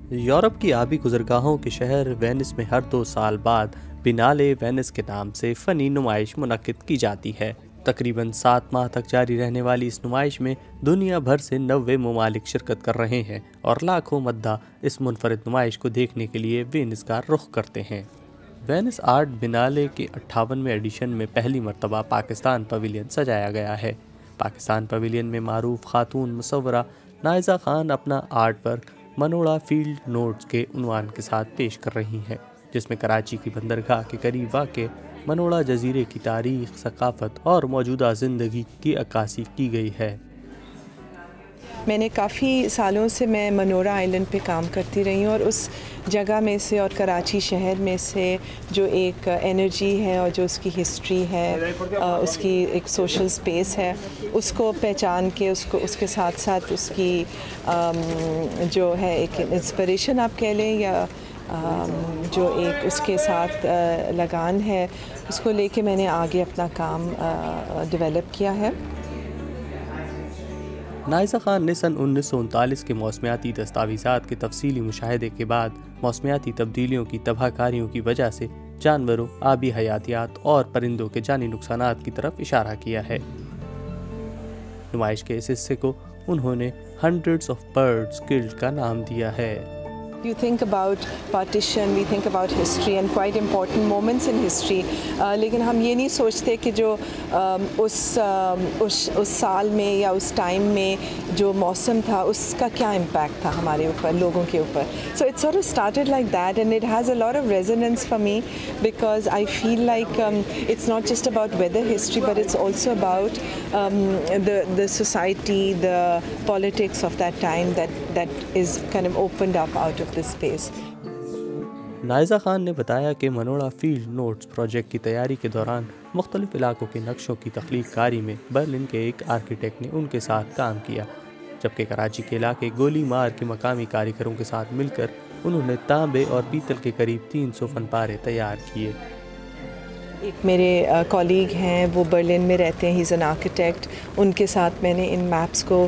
Europe کی آبی گزرگاہوں کے شہر وینس میں ہر 2 سال بعد بینالے وینس کے نام سے فنی نمائش منعقد کی جاتی ہے۔ تقریباً 7 ماہ تک جاری رہنے والی اس نمائش میں دنیا بھر سے 90 ممالک شرکت کر رہے ہیں اور لاکھوں مداح اس منفرد نمائش کو دیکھنے کے لیے وینس کا رخ کرتے ہیں۔ وینس آرٹ بینالے کے 58ویں ایڈیشن میں پہلی مرتبہ پاکستان پویلین سجایا گیا ہے۔ پاکستان پویلین میں معروف خاتون مصورہ نائزہ خان اپنا art work Manora field notes کے عنوان کے ساتھ پیش کر رہی ہیں، جس میں کراچی کی بندرگاہ کے قریب واقع منوڑا جزیرے کی تاریخ، ثقافت اور موجودہ زندگی کی عکاسی کی گئی ہے۔ میں نے کافی سالوں سے میں منورا آئلینڈ پہ کام کرتی رہی ہوں، اور اس جگہ میں سے اور کراچی شہر میں سے جو ایک انرجی ہے اور جو اس کی ہسٹری ہے، اس کی ایک سوشل سپیس ہے، اس کو پہچان کے اس کے ساتھ ساتھ اس کی جو ہے ایک انسپریشن آپ کہہ لیں، یا جو ایک اس کے ساتھ لگان ہے، اس کو لے کے میں نے آگے اپنا کام ڈیولپ کیا ہے۔ نائزہ خان نے سن 1939 کے موسمیاتی دستاویزات کے تفصیلی مشاہدے کے بعد موسمیاتی تبدیلیوں کی تباہ کاریوں کی وجہ سے جانوروں، آبی حیاتیات اور پرندوں کے جانی نقصانات کی طرف اشارہ کیا ہے۔ نمائش کے اس حصے کو انہوں نے Hundreds of Birds Killed کا نام دیا ہے۔ You think about partition, we think about history and quite important moments in history. لیکن ہم یہ نہیں سوچتے کہ جو اس سال میں یا اس ٹائم میں جو موسم تھا، اس کا کیا امپیکٹ تھا ہمارے اوپر، لوگوں کے اوپر۔ So it sort of started like that, and it has a lot of resonance for me because I feel like it's not just about weather history, but it's also about the society, the politics of that time that is kind of opened up out of this space. نائزہ Khan نے بتایا کہ Manora field notice project کی تیاری کے دوران مختلف علاقوں کے نقشوں کی تخلیق کاری میں برلن کے ایک آرکیٹیکٹ نے ان کے ساتھ کام کیا، جبکہ کراچی کے علاقے گولی مار کے مقامی کاریگروں کے ساتھ مل کر انہوں نے تانبے اور پیتل کے قریب 300 فن پارے تیار کیے۔ ایک میرے کولیگ ہیں، وہ برلن میں رہتے ہیں، ہی از این آرکیٹیکٹ، ان کے ساتھ میں نے ان میپس کو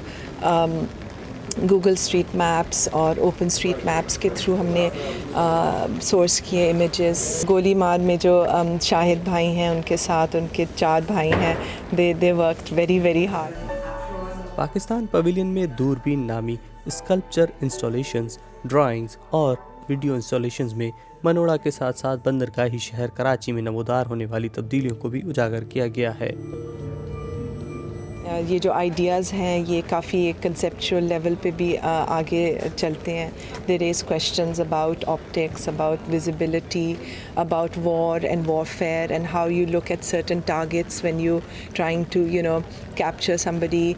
گوگل اسٹریٹ میپس اور اوپن اسٹریٹ میپس کے تھرو ہم نے سورس کیے امیجز۔ گولی مار میں جو شاہد بھائی ہیں، ان کے ساتھ ان کے 4 بھائی ہیں، they worked very very hard. Pakistan pavilion میں دوربین نامی اسکلپچر انسٹالیشنز، ڈرائنگز اور ویڈیو انسٹالیشنز میں منوڑا کے ساتھ ساتھ بندرگاہی شہر کراچی میں نمودار ہونے والی تبدیلیوں کو بھی اجاگر کیا گیا ہے۔ یہ جو آئیڈیاز ہیں، یہ کافی ایک کنسیپچول لیول پہ بھی آگے چلتے ہیں۔ They raise questions about optics, about visibility, about war and warfare and how you look at certain targets when you trying to capture somebody.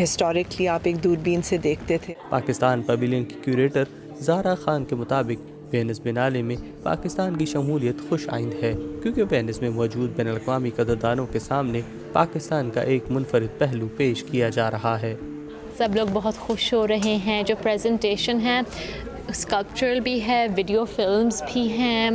Historically آپ ایک دوربین سے دیکھتے تھے۔ پاکستان پویلین کی کیوریٹر زارا خان کے مطابق وینس بینالے میں پاکستان کی شمولیت خوش آئند ہے، کیونکہ وینس میں موجود بین الاقوامی قدردانوں کے سامنے پاکستان کا ایک منفرد پہلو پیش کیا جا رہا ہے۔ سب لوگ بہت خوش ہو رہے ہیں۔ جو پریزنٹیشن ہے اسکلپچرل بھی ہے، ویڈیو فلمز بھی ہیں،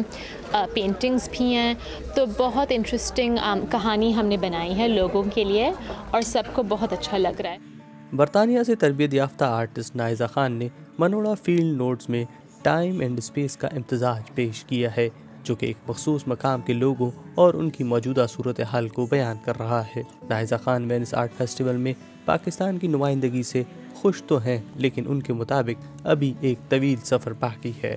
پینٹنگز بھی ہیں، تو بہت انٹرسٹنگ کہانی ہم نے بنائی ہے لوگوں کے لیے، اور سب کو بہت اچھا لگ رہا ہے۔ برطانیہ سے تربیت یافتہ آرٹسٹ نائزہ خان نے منوڑا فیلڈ نوٹس میں ٹائم اینڈ اسپیس کا امتزاج پیش کیا ہے، جو کہ ایک مخصوص مقام کے لوگوں اور ان کی موجودہ صورتحال کو بیان کر رہا ہے۔ نائزہ خان وینس آرٹ فیسٹیول میں پاکستان کی نمائندگی سے خوش تو ہیں، لیکن ان کے مطابق ابھی ایک طویل سفر باقی ہے۔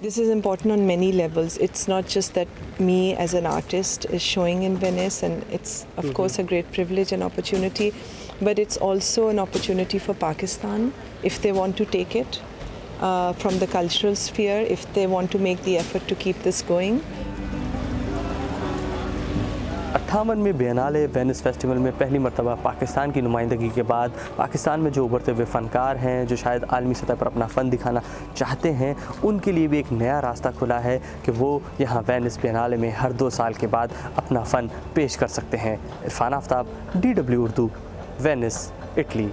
This is important on many levels. It's not just that me as an artist is showing in Venice, and it's of course a great privilege and opportunity, but it's also an opportunity for Pakistan if they want to take it from the cultural sphere, if they want to make the effort to keep this going. 58 میں بینالے Venice festival میں پہلی مرتبہ پاکستان کی نمائندگی کے بعد پاکستان میں جو ابھرتے ہوئے فنکار ہیں، جو شاید عالمی سطح پر اپنا فن دکھانا چاہتے ہیں، ان کے لیے بھی ایک نیا راستہ کھلا ہے کہ وہ یہاں وینس بینالے میں ہر 2 سال کے بعد اپنا فن پیش کر سکتے ہیں۔ عرفان آفتاب، DW اردو، وینس، اٹلی۔